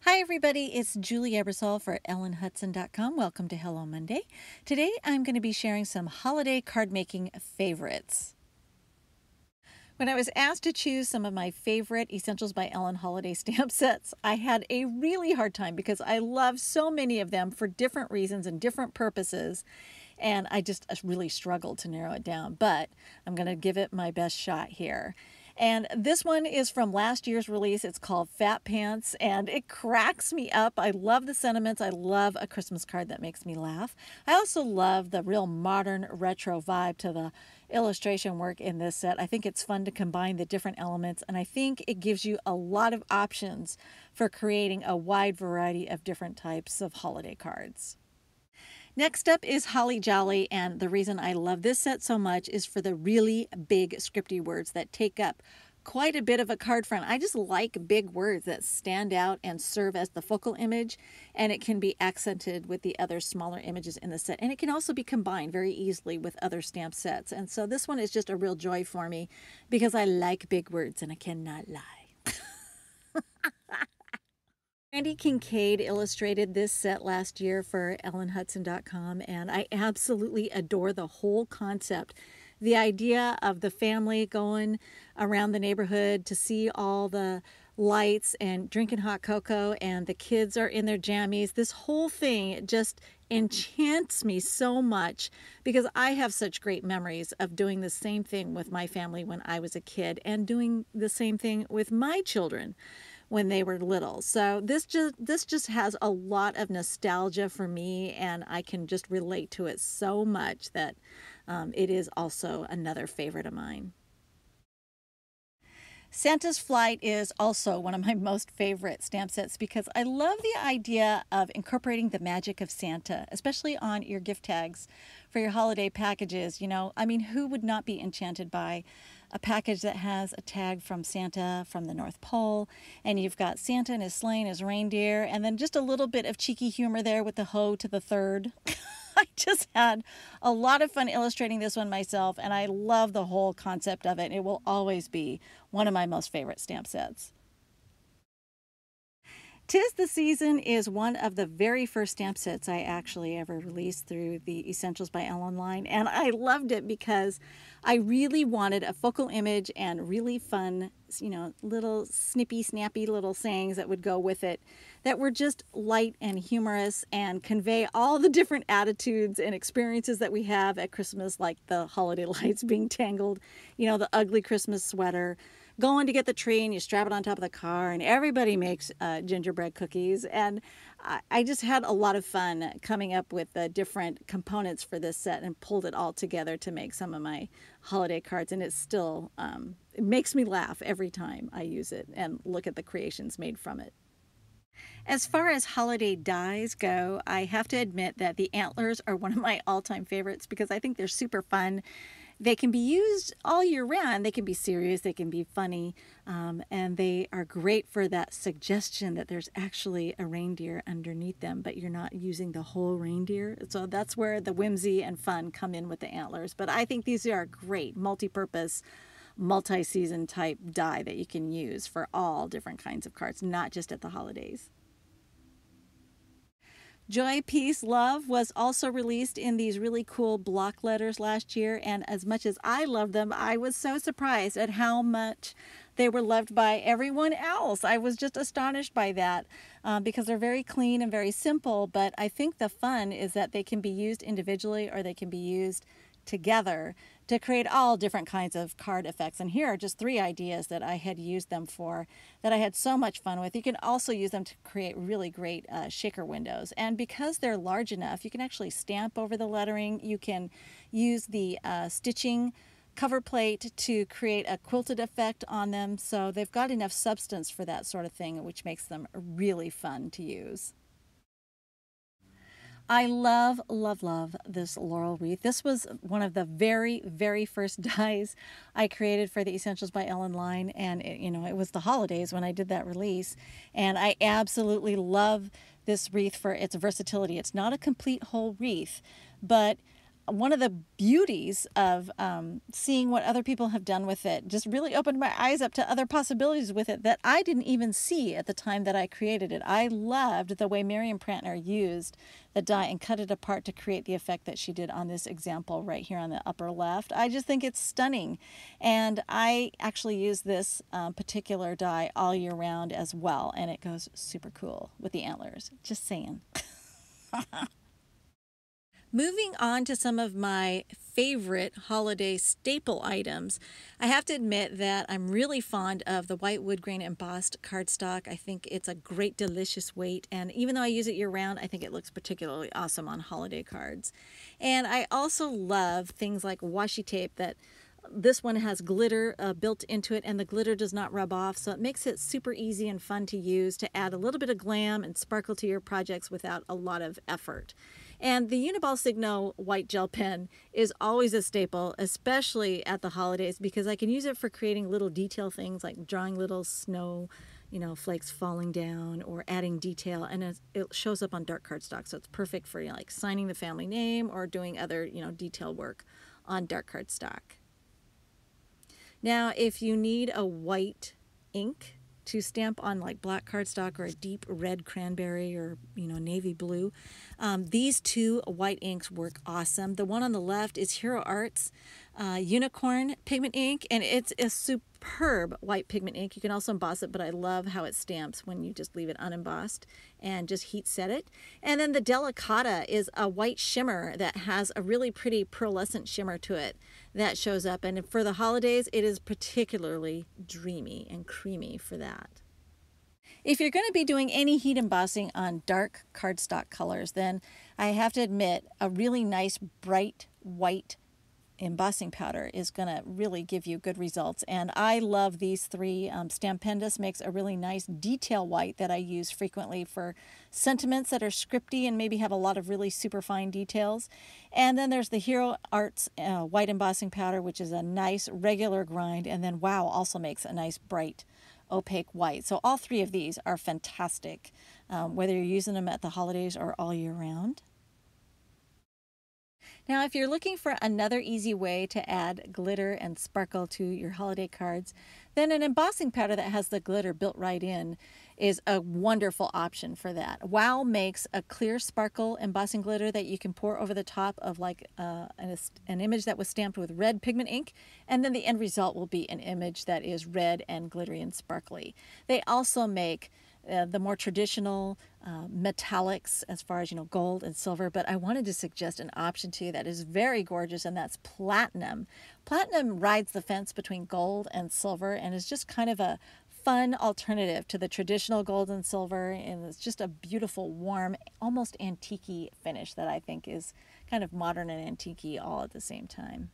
Hi everybody, it's Julie Ebersol for ellenhutson.com. Welcome to Hello Monday. Today I'm going to be sharing some holiday card making favorites. When I was asked to choose some of my favorite Essentials by Ellen holiday stamp sets, I had a really hard time because I love so many of them for different reasons and different purposes, and I just really struggled to narrow it down, but I'm going to give it my best shot here. And this one is from last year's release. It's called Fat Pants, and it cracks me up. I love the sentiments. I love a Christmas card that makes me laugh. I also love the real modern retro vibe to the illustration work in this set. I think it's fun to combine the different elements, and I think it gives you a lot of options for creating a wide variety of different types of holiday cards. Next up is Holly Jolly, and the reason I love this set so much is for the really big scripty words that take up quite a bit of a card front. I just like big words that stand out and serve as the focal image, and it can be accented with the other smaller images in the set, and it can also be combined very easily with other stamp sets. And so this one is just a real joy for me because I like big words and I cannot lie. Randy Kincaid illustrated this set last year for ellenhutson.com, and I absolutely adore the whole concept. The idea of the family going around the neighborhood to see all the lights and drinking hot cocoa, and the kids are in their jammies. This whole thing just enchants me so much because I have such great memories of doing the same thing with my family when I was a kid and doing the same thing with my children when they were little. So this just has a lot of nostalgia for me, and I can just relate to it so much that it is also another favorite of mine. Santa's Flight is also one of my most favorite stamp sets because I love the idea of incorporating the magic of Santa, especially on your gift tags for your holiday packages. You know, I mean, who would not be enchanted by a package that has a tag from Santa from the North Pole, and you've got Santa and his sleigh and his reindeer, and then just a little bit of cheeky humor there with the hoe to the third. I just had a lot of fun illustrating this one myself, and I love the whole concept of it. It will always be one of my most favorite stamp sets. 'Tis the Season is one of the very first stamp sets I actually ever released through the Essentials by Ellen line, and I loved it because I really wanted a focal image and really fun, little snippy, snappy little sayings that would go with it that were just light and humorous and convey all the different attitudes and experiences that we have at Christmas, like the holiday lights being tangled, the ugly Christmas sweater, going to get the tree and you strap it on top of the car, and everybody makes gingerbread cookies. And I just had a lot of fun coming up with the different components for this set and pulled it all together to make some of my holiday cards. And it's still, it makes me laugh every time I use it and look at the creations made from it. As far as holiday dies go, I have to admit that the antlers are one of my all-time favorites because I think they're super fun. They can be used all year round. They can be serious, they can be funny, and they are great for that suggestion that there's actually a reindeer underneath them, but you're not using the whole reindeer. So that's where the whimsy and fun come in with the antlers. But I think these are great multi-purpose, multi-season type die that you can use for all different kinds of cards, not just at the holidays. Joy, Peace, Love was also released in these really cool block letters last year, and as much as I love them, I was so surprised at how much they were loved by everyone else. I was just astonished by that because they're very clean and very simple, but I think the fun is that they can be used individually or they can be used together to create all different kinds of card effects. And here are just 3 ideas that I had used them for that I had so much fun with. You can also use them to create really great shaker windows. And because they're large enough, you can actually stamp over the lettering. You can use the stitching cover plate to create a quilted effect on them. So they've got enough substance for that sort of thing, which makes them really fun to use. I love, love, love this laurel wreath. This was one of the very, very first dies I created for the Essentials by Ellen line, and it was the holidays when I did that release, and I absolutely love this wreath for its versatility. It's not a complete whole wreath, but one of the beauties of seeing what other people have done with it just really opened my eyes up to other possibilities with it that I didn't even see at the time that I created it. I loved the way Miriam Prantner used the die and cut it apart to create the effect that she did on this example right here on the upper left. I just think it's stunning. And I actually use this particular die all year round as well, and it goes super cool with the antlers. Just saying. Moving on to some of my favorite holiday staple items, I have to admit that I'm really fond of the white wood grain embossed cardstock. I think it's a great, delicious weight, and even though I use it year round, I think it looks particularly awesome on holiday cards. And I also love things like washi tape that this one has glitter built into it, and the glitter does not rub off, so it makes it super easy and fun to use to add a little bit of glam and sparkle to your projects without a lot of effort. And the Uniball Signo white gel pen is always a staple, especially at the holidays, because I can use it for creating little detail things like drawing little snow, flakes falling down, or adding detail, and it shows up on dark cardstock, so it's perfect for like signing the family name or doing other detail work on dark cardstock. Now, if you need a white ink to stamp on like black cardstock or a deep red cranberry or navy blue, these two white inks work awesome. The one on the left is Hero Arts Unicorn pigment ink, and it's a superb white pigment ink. You can also emboss it, but I love how it stamps when you just leave it unembossed and just heat set it. And then the Delicata is a white shimmer that has a really pretty pearlescent shimmer to it that shows up, and for the holidays it is particularly dreamy and creamy for that. If you're going to be doing any heat embossing on dark cardstock colors, then I have to admit a really nice bright white embossing powder is going to really give you good results. And I love these three. Stampendous makes a really nice detail white that I use frequently for sentiments that are scripty and maybe have a lot of really super fine details. And then there's the Hero Arts white embossing powder, which is a nice regular grind. And then Wow also makes a nice bright opaque white. So all three of these are fantastic, whether you're using them at the holidays or all year round. Now, if you're looking for another easy way to add glitter and sparkle to your holiday cards, then an embossing powder that has the glitter built right in is a wonderful option for that. Wow makes a clear sparkle embossing glitter that you can pour over the top of like an image that was stamped with red pigment ink, and then the end result will be an image that is red and glittery and sparkly. They also make the more traditional metallics as far as gold and silver, but I wanted to suggest an option to you that is very gorgeous, and that's platinum. Platinum rides the fence between gold and silver and is just kind of a fun alternative to the traditional gold and silver, and it's just a beautiful, warm, almost antique-y finish that I think is kind of modern and antique-y all at the same time.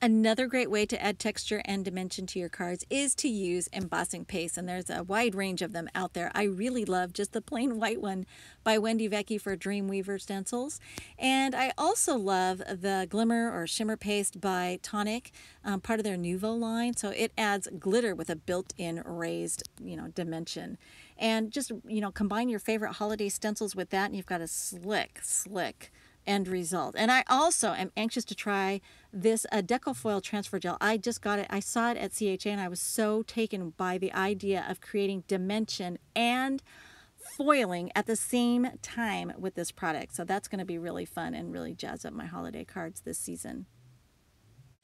Another great way to add texture and dimension to your cards is to use embossing paste, and there's a wide range of them out there. I really love just the plain white one by Wendy Vecchi for Dreamweaver stencils, and I also love the glimmer or shimmer paste by Tonic, part of their Nouveau line. So it adds glitter with a built-in raised, dimension, and just combine your favorite holiday stencils with that, and you've got a slick end result. And I also am anxious to try this Decofoil transfer gel. I just got it. I saw it at CHA and I was so taken by the idea of creating dimension and foiling at the same time with this product. So that's going to be really fun and really jazz up my holiday cards this season.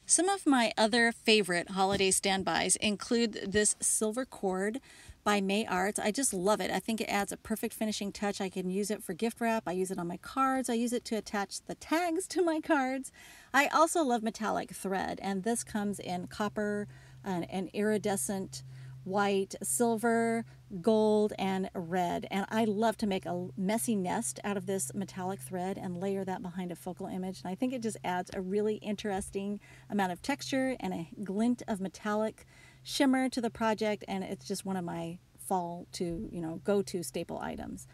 Some of my other favorite holiday standbys include this silver cord by May Arts. I just love it. I think it adds a perfect finishing touch. I can use it for gift wrap. I use it on my cards. I use it to attach the tags to my cards. I also love metallic thread, and this comes in copper, an iridescent white, silver, gold, and red. And I love to make a messy nest out of this metallic thread and layer that behind a focal image. And I think it just adds a really interesting amount of texture and a glint of metallic shimmer to the project. And it's just one of my fall to, go-to staple items.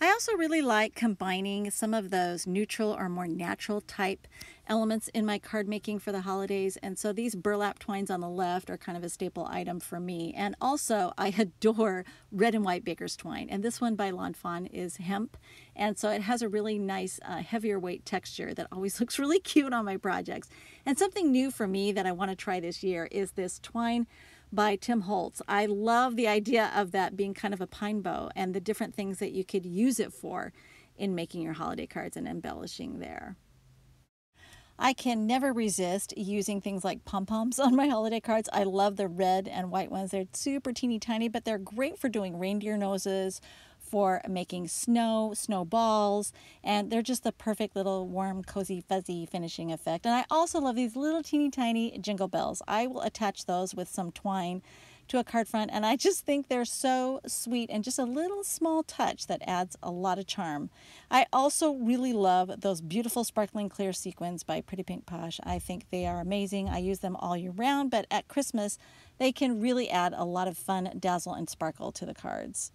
I also really like combining some of those neutral or more natural type elements in my card making for the holidays. And so these burlap twines on the left are kind of a staple item for me. And also I adore red and white baker's twine. And this one by Lawn Fawn is hemp. And so it has a really nice heavier weight texture that always looks really cute on my projects. And something new for me that I want to try this year is this twine by Tim Holtz. I love the idea of that being kind of a pine bow and the different things that you could use it for in making your holiday cards and embellishing there. I can never resist using things like pom-poms on my holiday cards. I love the red and white ones. They're super teeny tiny, but they're great for doing reindeer noses, for making snowballs, and they're just the perfect little warm, cozy, fuzzy finishing effect. And I also love these little teeny tiny jingle bells. I will attach those with some twine to a card front, and I just think they're so sweet and just a little small touch that adds a lot of charm. I also really love those beautiful sparkling clear sequins by Pretty Pink Posh. I think they are amazing. I use them all year round, but at Christmas they can really add a lot of fun, dazzle, and sparkle to the cards.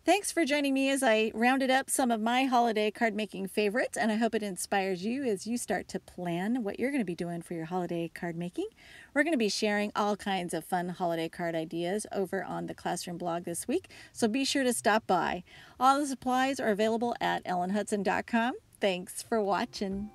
Thanks for joining me as I rounded up some of my holiday card making favorites, and I hope it inspires you as you start to plan what you're going to be doing for your holiday card making. We're going to be sharing all kinds of fun holiday card ideas over on the Classroom blog this week, so be sure to stop by. All the supplies are available at ellenhutson.com. Thanks for watching.